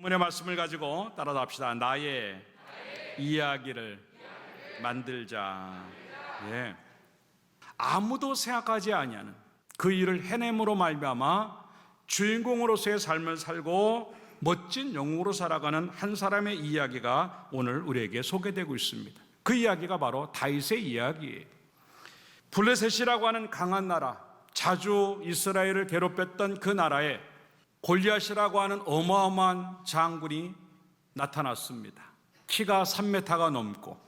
오늘의 말씀을 가지고 따라서 합시다. 나의 이야기를 만들자. 예. 아무도 생각하지 아니하는 그 일을 해냄으로 말미암아 주인공으로서의 삶을 살고 멋진 영웅으로 살아가는 한 사람의 이야기가 오늘 우리에게 소개되고 있습니다. 그 이야기가 바로 다윗의 이야기예요. 블레셋이라고 하는 강한 나라, 자주 이스라엘을 괴롭혔던 그 나라에 골리앗이라고 하는 어마어마한 장군이 나타났습니다. 키가 3m가 넘고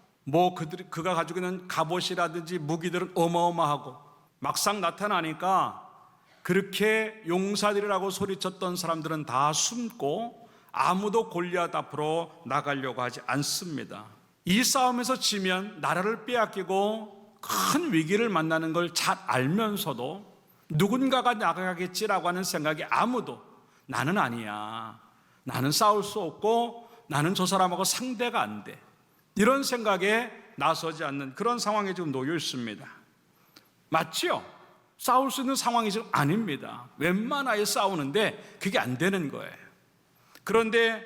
그가 가지고 있는 갑옷이라든지 무기들은 어마어마하고, 막상 나타나니까 그렇게 용사들이라고 소리쳤던 사람들은 다 숨고 아무도 골리앗 앞으로 나가려고 하지 않습니다. 이 싸움에서 지면 나라를 빼앗기고 큰 위기를 만나는 걸 잘 알면서도 누군가가 나가겠지라고 하는 생각이 아무도, 나는 아니야, 나는 싸울 수 없고 나는 저 사람하고 상대가 안 돼, 이런 생각에 나서지 않는 그런 상황에 지금 놓여 있습니다. 맞지요? 싸울 수 있는 상황이 지금 아닙니다. 웬만하게 싸우는데 그게 안 되는 거예요. 그런데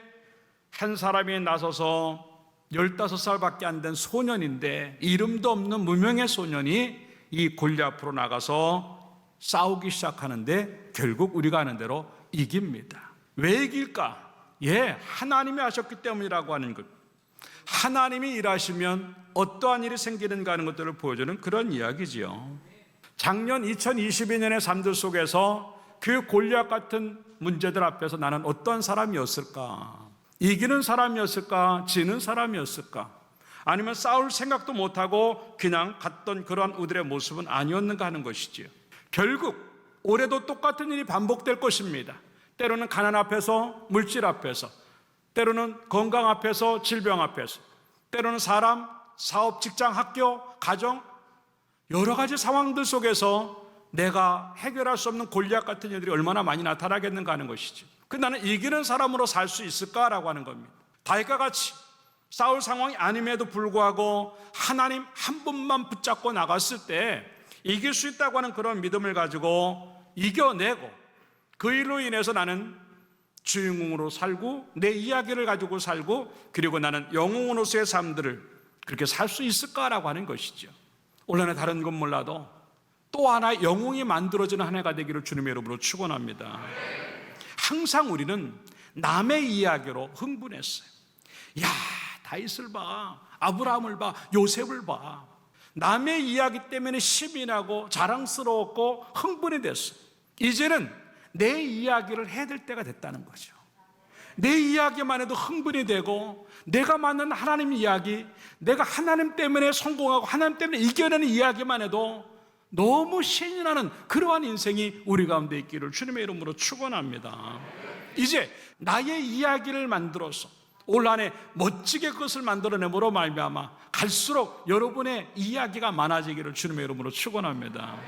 한 사람이 나서서 15살밖에 안 된 소년인데, 이름도 없는 무명의 소년이 이 골리앗 앞으로 나가서 싸우기 시작하는데 결국 우리가 아는 대로 이깁니다. 왜 이길까? 하나님이 하셨기 때문이라고 하는 것. 하나님이 일하시면 어떠한 일이 생기는가 하는 것들을 보여주는 그런 이야기지요. 작년 2022년의 삶들 속에서 그 골리앗 같은 문제들 앞에서 나는 어떤 사람이었을까? 이기는 사람이었을까? 지는 사람이었을까? 아니면 싸울 생각도 못하고 그냥 갔던 그러한 우리의 모습은 아니었는가 하는 것이지요. 결국 올해도 똑같은 일이 반복될 것입니다. 때로는 가난 앞에서, 물질 앞에서, 때로는 건강 앞에서, 질병 앞에서, 때로는 사람, 사업, 직장, 학교, 가정, 여러 가지 상황들 속에서 내가 해결할 수 없는 골리앗 같은 일들이 얼마나 많이 나타나겠는가 하는 것이죠. 나는 이기는 사람으로 살 수 있을까라고 하는 겁니다. 다윗과 같이 싸울 상황이 아님에도 불구하고 하나님 한 분만 붙잡고 나갔을 때 이길 수 있다고 하는 그런 믿음을 가지고 이겨내고, 그 일로 인해서 나는 주인공으로 살고 내 이야기를 가지고 살고, 그리고 나는 영웅으로서의 삶들을 그렇게 살 수 있을까라고 하는 것이죠. 올 한해 다른 건 몰라도 또 하나의 영웅이 만들어지는 한 해가 되기를 주님의 이름으로 축원합니다. 항상 우리는 남의 이야기로 흥분했어요. 야, 다윗을 봐, 아브라함을 봐, 요셉을 봐. 남의 이야기 때문에 힘이 나고 자랑스러웠고 흥분이 됐어요. 이제는 내 이야기를 해야 될 때가 됐다는 거죠. 내 이야기만 해도 흥분이 되고, 내가 만난 하나님 이야기, 내가 하나님 때문에 성공하고 하나님 때문에 이겨내는 이야기만 해도 너무 신이 나는 그러한 인생이 우리 가운데 있기를 주님의 이름으로 축원합니다. 이제 나의 이야기를 만들어서 올 한해 멋지게 그것을 만들어내므로 말미암아 갈수록 여러분의 이야기가 많아지기를 주님의 이름으로 축원합니다.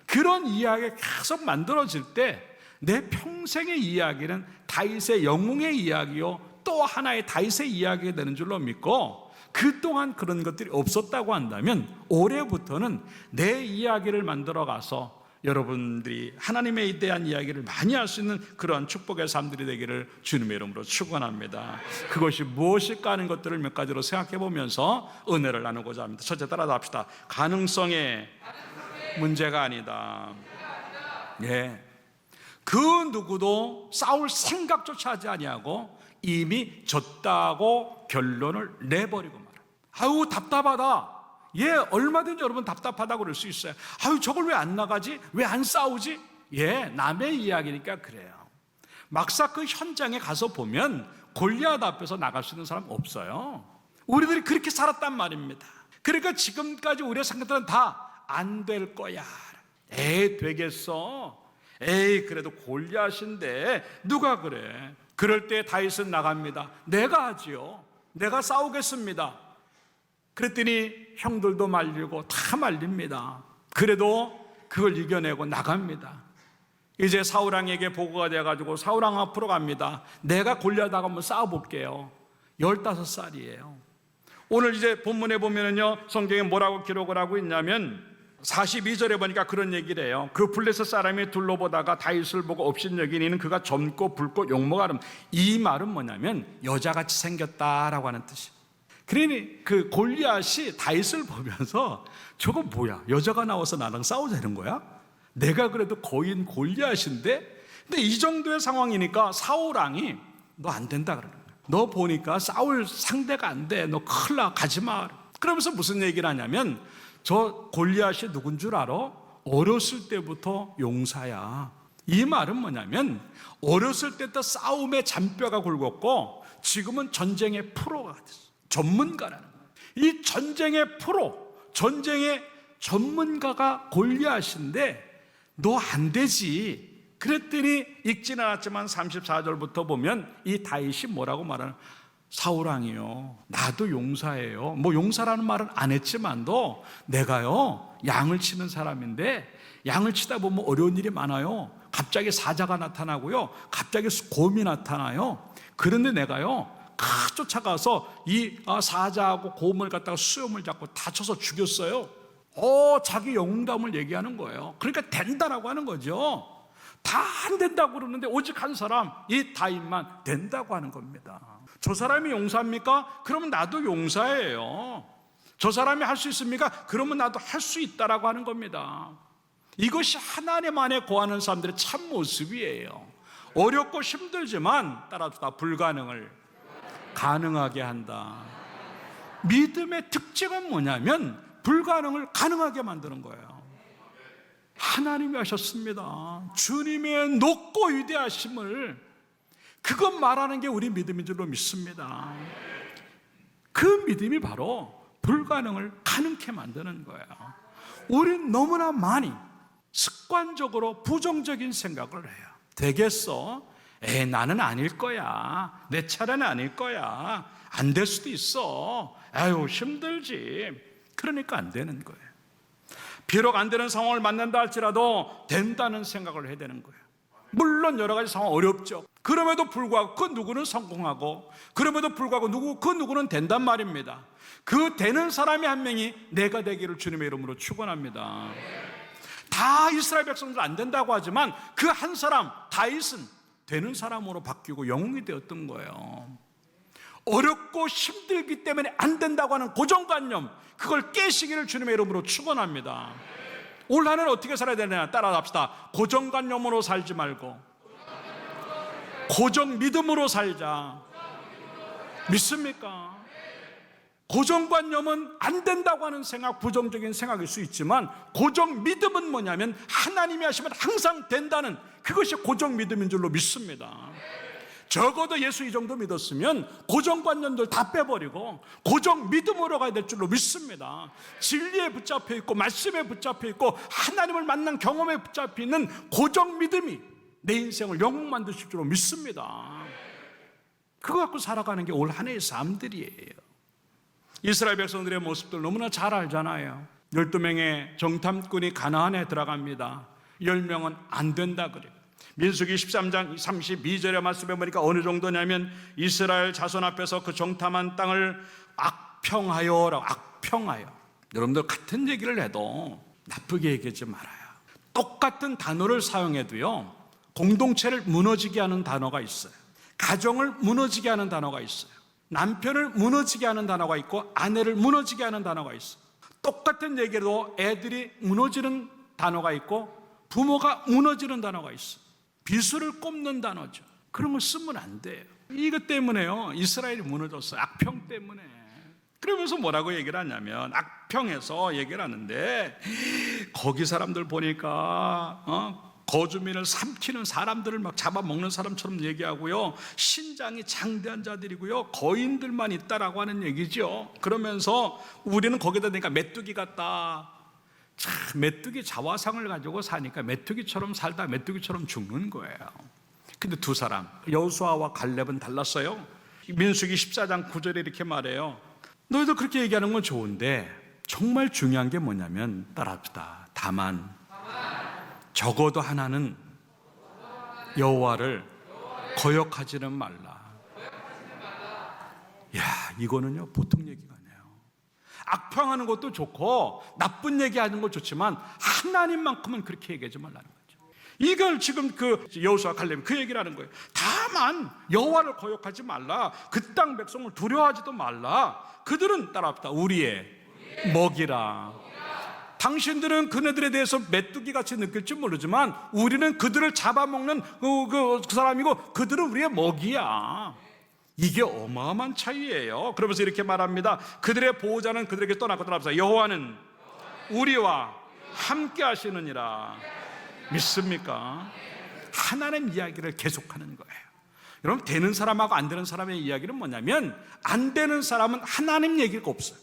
그런 이야기가 계속 만들어질 때 내 평생의 이야기는 다윗의 영웅의 이야기요, 또 하나의 다윗의 이야기가 되는 줄로 믿고, 그동안 그런 것들이 없었다고 한다면 올해부터는 내 이야기를 만들어 가서 여러분들이 하나님에 대한 이야기를 많이 할 수 있는 그러한 축복의 삶들이 되기를 주님의 이름으로 축원합니다. 그것이 무엇일까 하는 것들을 몇 가지로 생각해 보면서 은혜를 나누고자 합니다. 첫째, 따라서 합시다. 가능성의 문제가 아니다. 그 누구도 싸울 생각조차 하지 아니하고 이미 졌다고 결론을 내버리고 말아. 아유, 답답하다. 얼마든지 여러분 답답하다고 그럴 수 있어요. 아유, 저걸 왜 안 나가지? 왜 안 싸우지? 남의 이야기니까 그래요. 막상 그 현장에 가서 보면 골리앗 앞에서 나갈 수 있는 사람 없어요. 우리들이 그렇게 살았단 말입니다. 그러니까 지금까지 우리의 생각들은 다 안 될 거야. 되겠어. 그래도 골리앗인데 누가 그래? 그럴 때 다윗은 나갑니다. 내가 하지요. 내가 싸우겠습니다. 그랬더니 형들도 말리고 다 말립니다. 그래도 그걸 이겨내고 나갑니다. 이제 사울왕에게 보고가 돼가지고 사울왕 앞으로 갑니다. 내가 골리앗하고 한번 싸워볼게요. 15살이에요. 오늘 이제 본문에 보면은요, 성경에 뭐라고 기록을 하고 있냐면 42절에 보니까 그런 얘기를 해요. 그 블레셋 사람이 둘러보다가 다윗을 보고 업신여긴 이는 그가 젊고 붉고 용모가 이 말은 뭐냐면 여자같이 생겼다라고 하는 뜻이에요. 그러니 그 골리앗이 다윗을 보면서 저거 뭐야, 여자가 나와서 나랑 싸우자는 거야? 내가 그래도 거인 골리앗인데? 근데 이 정도의 상황이니까 사울 왕이 너 안 된다 그러는 거야. 너 보니까 싸울 상대가 안 돼. 너 큰일 나, 가지 마. 그러면서 무슨 얘기를 하냐면 저 골리앗이 누군 줄 알아? 어렸을 때부터 용사야. 이 말은 뭐냐면 어렸을 때부터 싸움의 잔뼈가 굵었고 지금은 전쟁의 프로가 됐어. 전문가라는 거야. 이 전쟁의 프로, 전쟁의 전문가가 골리앗인데 너 안 되지. 그랬더니 읽지는 않았지만 34절부터 보면 이 다윗이 뭐라고 말하는, 사울왕이요, 나도 용사예요. 뭐 용사라는 말은 안 했지만도 내가요 양을 치는 사람인데 양을 치다 보면 어려운 일이 많아요. 갑자기 사자가 나타나고요, 갑자기 곰이 나타나요. 그런데 내가요 쫓아가서 이 사자하고 곰을 갖다가 수염을 잡고 다쳐서 죽였어요. 자기 영웅담을 얘기하는 거예요. 그러니까 된다라고 하는 거죠. 다 안 된다고 그러는데 오직 한 사람, 이 다윗만 된다고 하는 겁니다. 저 사람이 용사입니까? 그러면 나도 용사예요. 저 사람이 할 수 있습니까? 그러면 나도 할 수 있다라고 하는 겁니다. 이것이 하나님 안에 거하는 사람들의 참 모습이에요. 어렵고 힘들지만 따라서 다 불가능을 가능하게 한다. 믿음의 특징은 뭐냐면 불가능을 가능하게 만드는 거예요. 하나님이 하셨습니다. 주님의 높고 위대하심을, 그것 말하는 게 우리 믿음인 줄로 믿습니다. 그 믿음이 바로 불가능을 가능케 만드는 거예요. 우린 너무나 많이 습관적으로 부정적인 생각을 해요. 되겠어? 나는 아닐 거야. 내 차례는 아닐 거야. 안 될 수도 있어. 아유, 힘들지. 그러니까 안 되는 거예요. 비록 안 되는 상황을 만난다 할지라도 된다는 생각을 해야 되는 거예요. 물론 여러 가지 상황 어렵죠. 그럼에도 불구하고 그 누구는 성공하고, 그럼에도 불구하고 그 누구는 된단 말입니다. 그 되는 사람이 한 명이 내가 되기를 주님의 이름으로 축원합니다. 다 이스라엘 백성들 안 된다고 하지만 그 한 사람 다윗은 되는 사람으로 바뀌고 영웅이 되었던 거예요. 어렵고 힘들기 때문에 안 된다고 하는 고정관념, 그걸 깨시기를 주님의 이름으로 축원합니다. 올 한해는 어떻게 살아야 되냐 따라합시다. 고정관념으로 살지 말고 고정 믿음으로 살자. 믿습니까? 고정관념은 안 된다고 하는 생각, 부정적인 생각일 수 있지만 고정 믿음은 뭐냐면 하나님이 하시면 항상 된다는, 그것이 고정 믿음인 줄로 믿습니다. 적어도 예수 이 정도 믿었으면 고정관념들 다 빼버리고 고정 믿음으로 가야 될 줄로 믿습니다. 진리에 붙잡혀 있고 말씀에 붙잡혀 있고 하나님을 만난 경험에 붙잡혀 있는 고정 믿음이 내 인생을 영웅 만드실 줄로 믿습니다. 그거 갖고 살아가는 게 올 한 해의 삶들이에요. 이스라엘 백성들의 모습들 너무나 잘 알잖아요. 12명의 정탐꾼이 가나안에 들어갑니다. 10명은 안 된다 그래요. 민수기 13장 32절의 말씀에 보니까 어느 정도냐면 이스라엘 자손 앞에서 그 정탐한 땅을 악평하여라고. 악평하여. 여러분들 같은 얘기를 해도 나쁘게 얘기하지 말아요. 똑같은 단어를 사용해도요 공동체를 무너지게 하는 단어가 있어요. 가정을 무너지게 하는 단어가 있어요. 남편을 무너지게 하는 단어가 있고 아내를 무너지게 하는 단어가 있어요. 똑같은 얘기로 애들이 무너지는 단어가 있고 부모가 무너지는 단어가 있어요. 비수를 꼽는 단어죠. 그런 거 쓰면 안 돼요. 이것 때문에요 이스라엘이 무너졌어요. 악평 때문에. 그러면서 뭐라고 얘기를 하냐면 악평에서 얘기를 하는데 거기 사람들 보니까 거주민을 삼키는 사람들을 막 잡아먹는 사람처럼 얘기하고요, 신장이 장대한 자들이고요, 거인들만 있다라고 하는 얘기죠. 그러면서 우리는 거기다 대니까 메뚜기 같다. 참, 메뚜기 자화상을 가지고 사니까 메뚜기처럼 살다 메뚜기처럼 죽는 거예요. 근데 두 사람, 여호수아와 갈렙은 달랐어요. 민수기 14장 9절에 이렇게 말해요. 너희도 그렇게 얘기하는 건 좋은데 정말 중요한 게 뭐냐면 따라합시다. 다만 적어도 하나는 여호와를 거역하지는 말라. 야, 이거는요 보통 얘기가 아니에요. 악평하는 것도 좋고 나쁜 얘기하는 것도 좋지만 하나님만큼은 그렇게 얘기하지 말라는 거죠. 이걸 지금 그 여호수아 갈렙이 그 얘기를 하는 거예요. 다만 여호와를 거역하지 말라. 그 땅 백성을 두려워하지도 말라. 그들은 따라합시다. 우리의 먹이라. 당신들은 그네들에 대해서 메뚜기 같이 느낄지 모르지만 우리는 그들을 잡아먹는 그 사람이고 그들은 우리의 먹이야. 이게 어마어마한 차이예요. 그러면서 이렇게 말합니다. 그들의 보호자는 그들에게 떠나고 따라합시다. 여호와는 우리와 함께 하시느니라. 믿습니까? 하나님 이야기를 계속하는 거예요. 여러분, 되는 사람하고 안 되는 사람의 이야기는 뭐냐면, 안 되는 사람은 하나님 얘기가 없어요.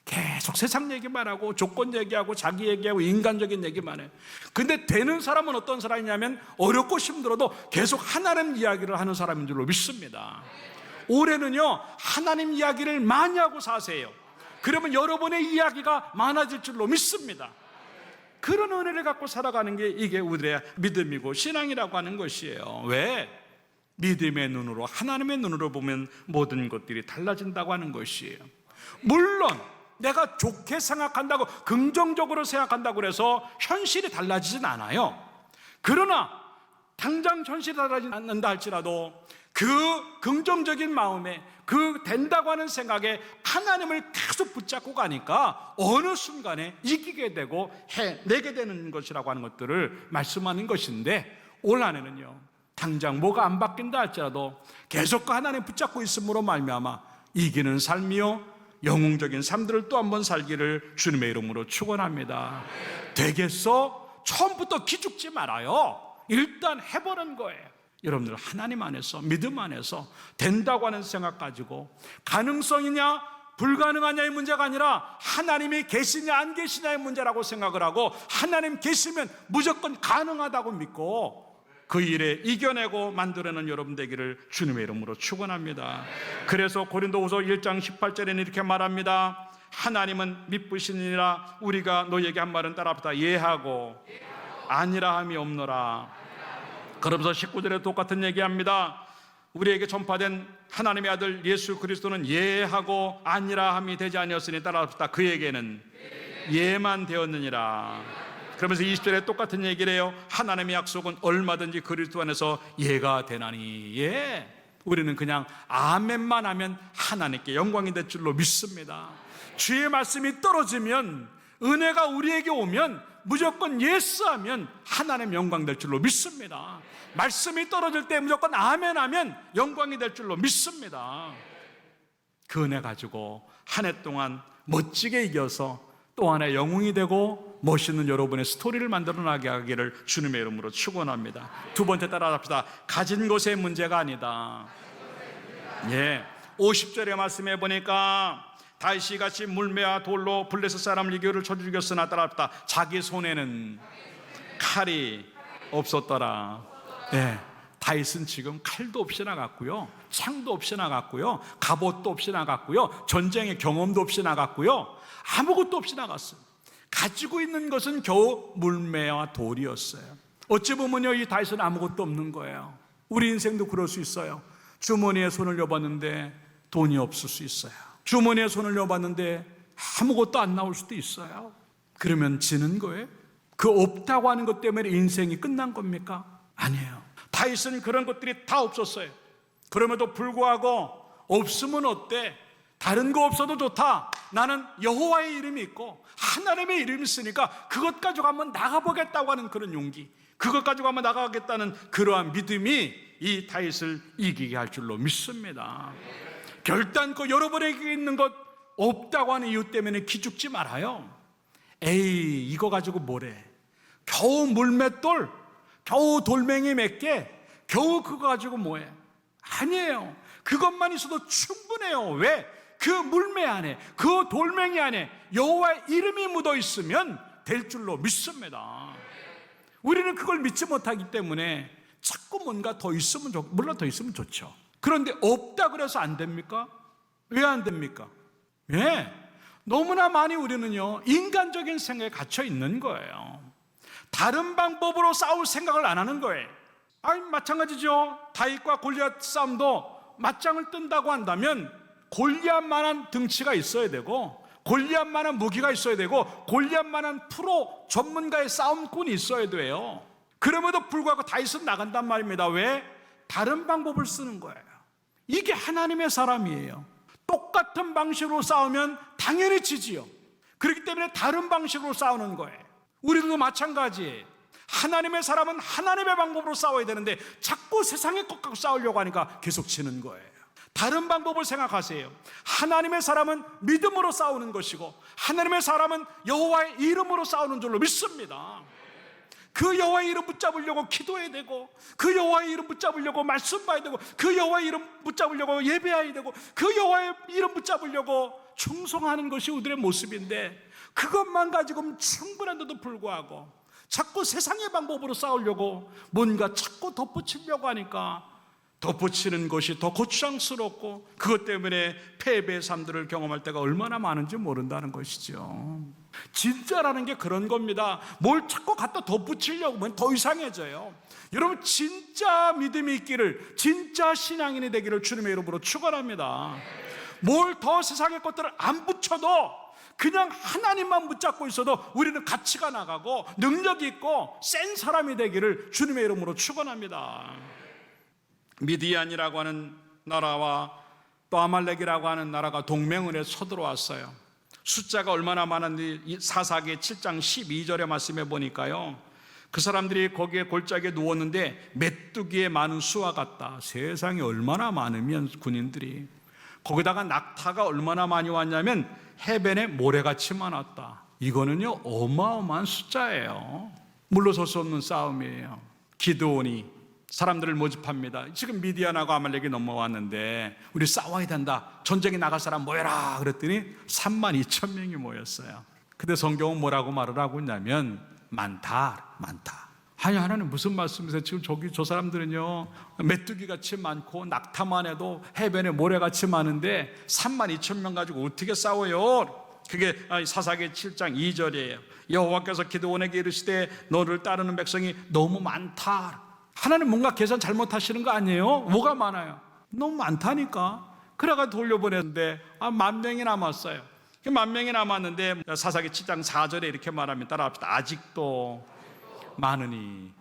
계속 세상 얘기만 하고 조건 얘기하고 자기 얘기하고 인간적인 얘기만 해요. 근데 되는 사람은 어떤 사람이냐면 어렵고 힘들어도 계속 하나님 이야기를 하는 사람인 줄로 믿습니다. 올해는요, 하나님 이야기를 많이 하고 사세요. 그러면 여러분의 이야기가 많아질 줄로 믿습니다. 그런 은혜를 갖고 살아가는 게 이게 우리의 믿음이고 신앙이라고 하는 것이에요. 왜? 믿음의 눈으로, 하나님의 눈으로 보면 모든 것들이 달라진다고 하는 것이에요. 물론 내가 좋게 생각한다고, 긍정적으로 생각한다고 해서 현실이 달라지진 않아요. 그러나 당장 현실이 달라지지 않는다 할지라도 그 긍정적인 마음에, 그 된다고 하는 생각에 하나님을 계속 붙잡고 가니까 어느 순간에 이기게 되고 해내게 되는 것이라고 하는 것들을 말씀하는 것인데, 올 한해는요, 당장 뭐가 안 바뀐다 할지라도 계속 그 하나님 붙잡고 있음으로 말미암아 이기는 삶이요, 영웅적인 삶들을 또 한번 살기를 주님의 이름으로 축원합니다. 되겠어? 처음부터 기죽지 말아요. 일단 해보는 거예요. 여러분들 하나님 안에서, 믿음 안에서 된다고 하는 생각 가지고, 가능성이냐 불가능하냐의 문제가 아니라 하나님이 계시냐 안 계시냐의 문제라고 생각을 하고, 하나님 계시면 무조건 가능하다고 믿고 그 일에 이겨내고 만들어내는 여러분 되기를 주님의 이름으로 축원합니다. 그래서 고린도후서 1장 18절에는 이렇게 말합니다. 하나님은 미쁘시니라. 우리가 너희에게 한 말은 따라합시다. 예하고 아니라 함이 없노라. 그러면서 19절에 똑같은 얘기합니다. 우리에게 전파된 하나님의 아들 예수 그리스도는 예하고 아니라 함이 되지 아니었으니 따라합시다. 그에게는 예만 되었느니라. 그러면서 20절에 똑같은 얘기를 해요. 하나님의 약속은 얼마든지 그리스도 안에서 예가 되나니. 예, 우리는 그냥 아멘만 하면 하나님께 영광이 될 줄로 믿습니다. 주의 말씀이 떨어지면, 은혜가 우리에게 오면 무조건 예스하면 하나님 영광 될 줄로 믿습니다. 말씀이 떨어질 때 무조건 아멘 하면 영광이 될 줄로 믿습니다. 그 은혜 가지고 한 해 동안 멋지게 이겨서 또 하나의 영웅이 되고 멋있는 여러분의 스토리를 만들어 나게 하기를 주님의 이름으로 축원합니다. 두 번째 따라합시다. 가진 것의 문제가 아니다. 예, 50절의 말씀해 보니까 다윗이 같이 물매와 돌로 블레셋 사람 리교를 쳐 죽였으나 따라합시다. 자기 손에는 칼이 없었더라. 예, 다윗은 지금 칼도 없이 나갔고요, 창도 없이 나갔고요, 갑옷도 없이 나갔고요, 전쟁의 경험도 없이 나갔고요, 아무것도 없이 나갔어요. 가지고 있는 것은 겨우 물매와 돌이었어요. 어찌 보면요, 이 다윗은 아무것도 없는 거예요. 우리 인생도 그럴 수 있어요. 주머니에 손을 넣어봤는데 돈이 없을 수 있어요. 주머니에 손을 넣어봤는데 아무것도 안 나올 수도 있어요. 그러면 지는 거예요? 그 없다고 하는 것 때문에 인생이 끝난 겁니까? 아니에요. 다윗은 그런 것들이 다 없었어요. 그럼에도 불구하고 없으면 어때? 다른 거 없어도 좋다. 나는 여호와의 이름이 있고 하나님의 이름이 있으니까 그것 가지고 한번 나가보겠다고 하는 그런 용기, 그것 가지고 한번 나가겠다는 그러한 믿음이 이 다윗을 이기게 할 줄로 믿습니다. 결단코 여러분에게 있는 것 없다고 하는 이유 때문에 기죽지 말아요. 에이, 이거 가지고 뭐래? 겨우 물맷돌, 겨우 돌멩이 몇 개, 겨우 그거 가지고 뭐해? 아니에요. 그것만 있어도 충분해요. 왜? 그 물매 안에, 그 돌멩이 안에 여호와의 이름이 묻어 있으면 될 줄로 믿습니다. 우리는 그걸 믿지 못하기 때문에 자꾸 뭔가 더 있으면 물론 더 있으면 좋죠. 그런데 없다 그래서 안 됩니까? 왜 안 됩니까? 왜? 너무나 많이 우리는요, 인간적인 생각에 갇혀 있는 거예요. 다른 방법으로 싸울 생각을 안 하는 거예요. 아니, 마찬가지죠. 다윗과 골리앗 싸움도 맞짱을 뜬다고 한다면 골리앗만한 등치가 있어야 되고 골리앗만한 무기가 있어야 되고 골리앗만한 프로 전문가의 싸움꾼이 있어야 돼요. 그럼에도 불구하고 다윗은 나간단 말입니다. 왜? 다른 방법을 쓰는 거예요. 이게 하나님의 사람이에요. 똑같은 방식으로 싸우면 당연히 지지요. 그렇기 때문에 다른 방식으로 싸우는 거예요. 우리도 마찬가지예요. 하나님의 사람은 하나님의 방법으로 싸워야 되는데 자꾸 세상의 것 갖고 싸우려고 하니까 계속 지는 거예요. 다른 방법을 생각하세요. 하나님의 사람은 믿음으로 싸우는 것이고 하나님의 사람은 여호와의 이름으로 싸우는 줄로 믿습니다. 그 여호와의 이름 붙잡으려고 기도해야 되고 그 여호와의 이름 붙잡으려고 말씀 봐야 되고 그 여호와의 이름 붙잡으려고 예배해야 되고 그 여호와의 이름 붙잡으려고 충성하는 것이 우리의 모습인데 그것만 가지고는 충분한데도 불구하고 자꾸 세상의 방법으로 싸우려고 뭔가 자꾸 덧붙이려고 하니까 덧붙이는 것이 더 고추장스럽고 그것 때문에 패배의 삶들을 경험할 때가 얼마나 많은지 모른다는 것이죠. 진짜라는 게 그런 겁니다. 뭘 자꾸 갖다 덧붙이려고 하면 더 이상해져요. 여러분 진짜 믿음이 있기를, 진짜 신앙인이 되기를 주님의 이름으로 축원합니다. 뭘 더 세상의 것들을 안 붙여도 그냥 하나님만 붙잡고 있어도 우리는 가치가 나가고 능력이 있고 센 사람이 되기를 주님의 이름으로 축원합니다. 미디안이라고 하는 나라와 또 아말렉이라고 하는 나라가 동맹을 해 쳐들어왔어요. 숫자가 얼마나 많은지 사사기 7장 12절의 말씀에 보니까요, 그 사람들이 거기에 골짜기에 누웠는데 메뚜기의 많은 수와 같다. 세상에 얼마나 많으면 군인들이, 거기다가 낙타가 얼마나 많이 왔냐면 해변에 모래같이 많았다. 이거는요 어마어마한 숫자예요. 물러설 수 없는 싸움이에요. 기드온이 사람들을 모집합니다. 지금 미디안하고 아말렉이 넘어왔는데 우리 싸워야 된다. 전쟁에 나갈 사람 모여라. 그랬더니 32,000명이 모였어요. 근데 성경은 뭐라고 말을 하고 있냐면 많다. 아니 하나님 무슨 말씀이세요? 지금 저기 저 사람들은요 메뚜기같이 많고 낙타만 해도 해변에 모래같이 많은데 32,000명 가지고 어떻게 싸워요? 그게 사사기 7장 2절이에요. 여호와께서 기드온에게 이르시되 너를 따르는 백성이 너무 많다. 하나님 뭔가 계산 잘못하시는 거 아니에요? 뭐가 많아요? 너무 많다니까. 그래가 돌려보냈는데 10,000명이 남았어요. 10,000명이 남았는데 사사기 7장 4절에 이렇게 말합니다. 따라합시다. 아직도 많으니.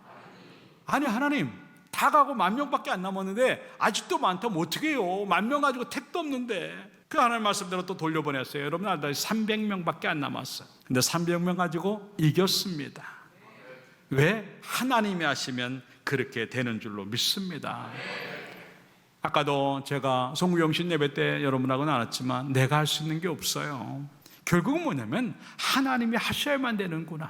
아니 하나님 다 가고 10,000명밖에 안 남았는데 아직도 많다면 어떻게 해요? 10,000명 가지고 택도 없는데. 그 하나님 말씀대로 또 돌려보냈어요. 여러분 알다시피 300명밖에 안 남았어요. 근데 300명 가지고 이겼습니다. 왜? 하나님이 하시면 그렇게 되는 줄로 믿습니다. 아까도 제가 송구영신 예배 때 여러분하고 나눴지만 내가 할 수 있는 게 없어요. 결국은 뭐냐면 하나님이 하셔야만 되는구나.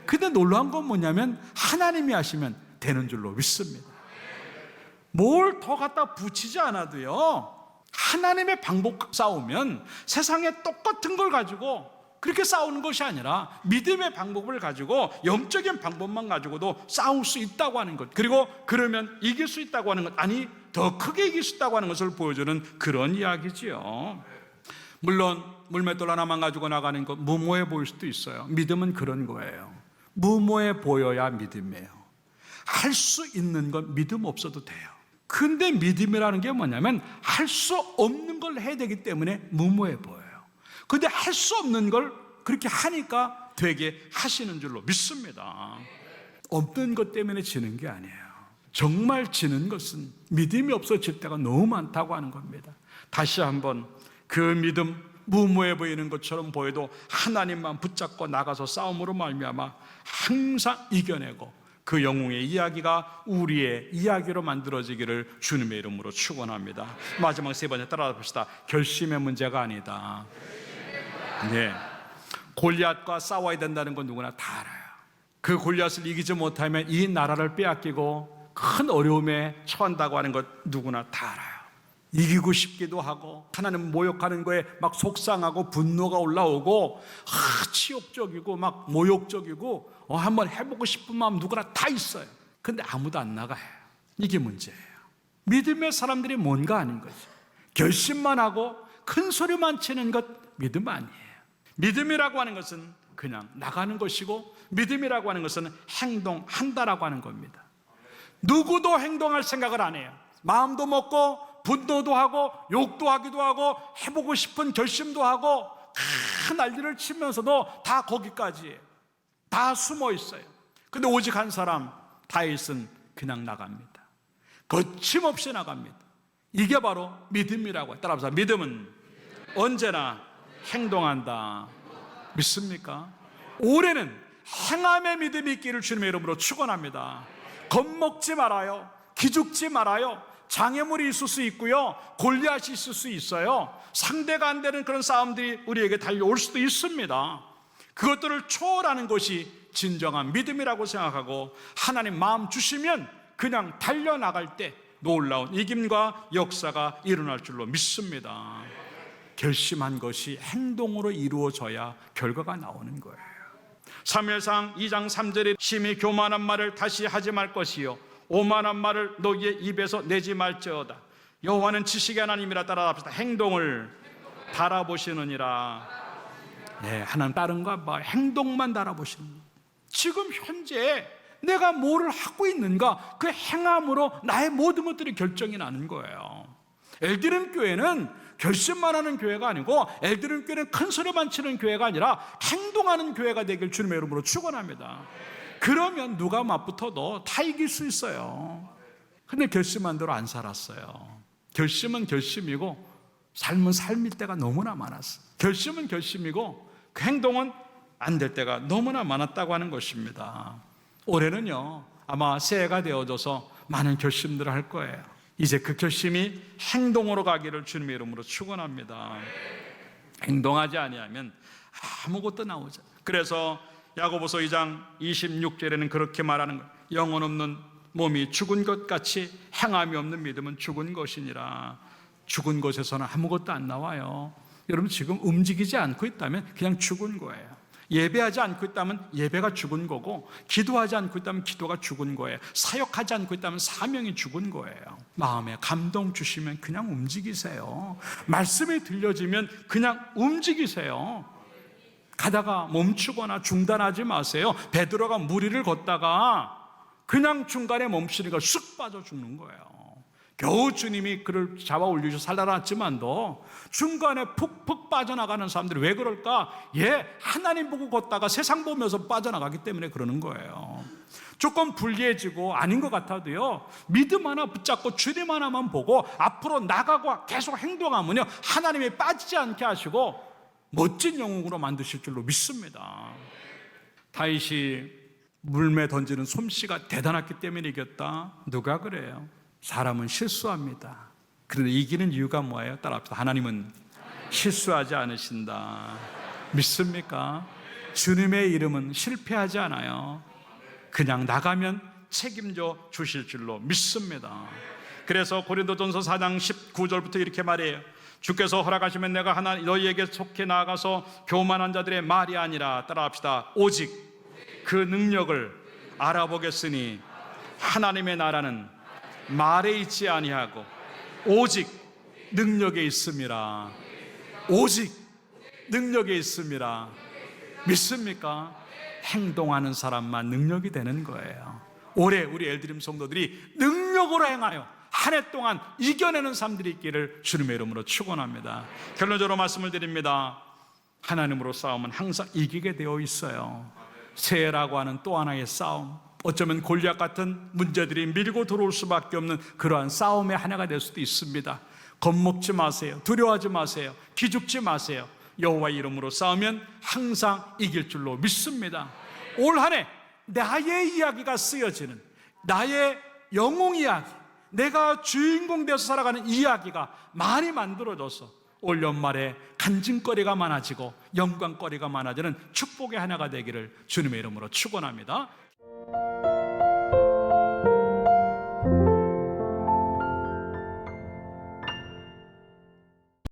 근데 놀라운 건 뭐냐면 하나님이 하시면 되는 줄로 믿습니다. 뭘 더 갖다 붙이지 않아도요, 하나님의 방법 싸우면 세상에 똑같은 걸 가지고 그렇게 싸우는 것이 아니라 믿음의 방법을 가지고 영적인 방법만 가지고도 싸울 수 있다고 하는 것, 그리고 그러면 이길 수 있다고 하는 것, 아니 더 크게 이길 수 있다고 하는 것을 보여주는 그런 이야기지요. 물론 물맷돌 하나만 가지고 나가는 것 무모해 보일 수도 있어요. 믿음은 그런 거예요. 무모해 보여야 믿음이에요. 할 수 있는 건 믿음 없어도 돼요. 근데 믿음이라는 게 뭐냐면 할 수 없는 걸 해야 되기 때문에 무모해 보여요. 근데 할 수 없는 걸 그렇게 하니까 되게 하시는 줄로 믿습니다. 없는 것 때문에 지는 게 아니에요. 정말 지는 것은 믿음이 없어질 때가 너무 많다고 하는 겁니다. 다시 한번 그 믿음, 무모해 보이는 것처럼 보여도 하나님만 붙잡고 나가서 싸움으로 말미암아 항상 이겨내고 그 영웅의 이야기가 우리의 이야기로 만들어지기를 주님의 이름으로 축원합니다. 마지막 세 번째 따라 봅시다. 결심의 문제가 아니다. 네, 골리앗과 싸워야 된다는 건 누구나 다 알아요. 그 골리앗을 이기지 못하면 이 나라를 빼앗기고 큰 어려움에 처한다고 하는 것 누구나 다 알아요. 이기고 싶기도 하고 하나님 모욕하는 거에 막 속상하고 분노가 올라오고 치욕적이고 막 모욕적이고 한번 해보고 싶은 마음 누구나 다 있어요. 근데 아무도 안 나가요. 이게 문제예요. 믿음의 사람들이 뭔가 아닌 거죠. 결심만 하고 큰 소리만 치는 것 믿음 아니에요. 믿음이라고 하는 것은 그냥 나가는 것이고 믿음이라고 하는 것은 행동한다라고 하는 겁니다. 누구도 행동할 생각을 안 해요. 마음도 먹고 분노도 하고 욕도 하기도 하고 해보고 싶은 결심도 하고 다 난리를 치면서도 다 거기까지 다 숨어 있어요. 근데 오직 한 사람, 다윗은 그냥 나갑니다. 거침없이 나갑니다. 이게 바로 믿음이라고 해요. 따라합시다. 믿음은 언제나 행동한다. 믿습니까? 올해는 행함의 믿음이 있기를 주님의 이름으로 축원합니다. 겁먹지 말아요. 기죽지 말아요. 장애물이 있을 수 있고요, 골리앗이 있을 수 있어요. 상대가 안 되는 그런 싸움들이 우리에게 달려올 수도 있습니다. 그것들을 초월하는 것이 진정한 믿음이라고 생각하고 하나님 마음 주시면 그냥 달려나갈 때 놀라운 이김과 역사가 일어날 줄로 믿습니다. 결심한 것이 행동으로 이루어져야 결과가 나오는 거예요. 사무엘상 2장 3절에 심히 교만한 말을 다시 하지 말 것이요 오만한 말을 너희의 입에서 내지 말지어다. 여호와는 지식의 하나님이라. 따라합시다. 행동을 달아보시느니라. 네, 하나님 다른 거 봐. 행동만 달아보시는 거예요. 지금 현재 내가 뭐를 하고 있는가, 그 행함으로 나의 모든 것들이 결정이 나는 거예요. 엘드림 교회는 결심만 하는 교회가 아니고, 엘드림 교회는 큰 소리만 치는 교회가 아니라 행동하는 교회가 되길 주님의 이름으로 축원합니다. 그러면 누가 맞붙어도 다 이길 수 있어요. 근데 결심한 대로 안 살았어요. 결심은 결심이고 삶은 삶일 때가 너무나 많았어요. 결심은 결심이고 그 행동은 안 될 때가 너무나 많았다고 하는 것입니다. 올해는요, 아마 새해가 되어져서 많은 결심들을 할 거예요. 이제 그 결심이 행동으로 가기를 주님의 이름으로 축원합니다. 행동하지 아니하면 아무것도 나오지 않아요. 그래서 야고보서 2장 26절에는 그렇게 말하는 거예요. 영혼 없는 몸이 죽은 것 같이 행함이 없는 믿음은 죽은 것이니라. 죽은 것에서는 아무것도 안 나와요. 여러분 지금 움직이지 않고 있다면 그냥 죽은 거예요. 예배하지 않고 있다면 예배가 죽은 거고, 기도하지 않고 있다면 기도가 죽은 거예요. 사역하지 않고 있다면 사명이 죽은 거예요. 마음에 감동 주시면 그냥 움직이세요. 말씀이 들려지면 그냥 움직이세요. 가다가 멈추거나 중단하지 마세요. 베드로가 무리를 걷다가 그냥 중간에 멈추니까 쑥 빠져 죽는 거예요. 겨우 주님이 그를 잡아 올리셔 살려놨지만도 중간에 푹푹 빠져나가는 사람들이 왜 그럴까? 하나님 보고 걷다가 세상 보면서 빠져나가기 때문에 그러는 거예요. 조금 불리해지고 아닌 것 같아도요, 믿음 하나 붙잡고 주님 하나만 보고 앞으로 나가고 계속 행동하면요, 하나님이 빠지지 않게 하시고 멋진 영웅으로 만드실 줄로 믿습니다. 다윗이 물매 던지는 솜씨가 대단했기 때문에 이겼다. 누가 그래요? 사람은 실수합니다. 그런데 이기는 이유가 뭐예요? 따라합시다. 하나님은 실수하지 않으신다. 믿습니까? 주님의 이름은 실패하지 않아요. 그냥 나가면 책임져 주실 줄로 믿습니다. 그래서 고린도전서 4장 19절부터 이렇게 말해요. 주께서 허락하시면 내가 너희에게 속해 나아가서 교만한 자들의 말이 아니라, 따라합시다, 오직 그 능력을 알아보겠으니 하나님의 나라는 말에 있지 아니하고 오직 능력에 있음이라. 오직 능력에 있음이라. 믿습니까? 행동하는 사람만 능력이 되는 거예요. 올해 우리 엘드림 성도들이 능력으로 행하여 한 해 동안 이겨내는 삶들이 있기를 주님의 이름으로 축원합니다. 결론적으로 말씀을 드립니다. 하나님으로 싸움은 항상 이기게 되어 있어요. 새해라고 하는 또 하나의 싸움, 어쩌면 골리앗 같은 문제들이 밀고 들어올 수밖에 없는 그러한 싸움의 하나가 될 수도 있습니다. 겁먹지 마세요. 두려워하지 마세요. 기죽지 마세요. 여호와의 이름으로 싸우면 항상 이길 줄로 믿습니다. 올 한 해 나의 이야기가 쓰여지는, 나의 영웅 이야기, 내가 주인공 되어서 살아가는 이야기가 많이 만들어져서 올 연말에 간증거리가 많아지고 영광거리가 많아지는 축복의 하나가 되기를 주님의 이름으로 축원합니다.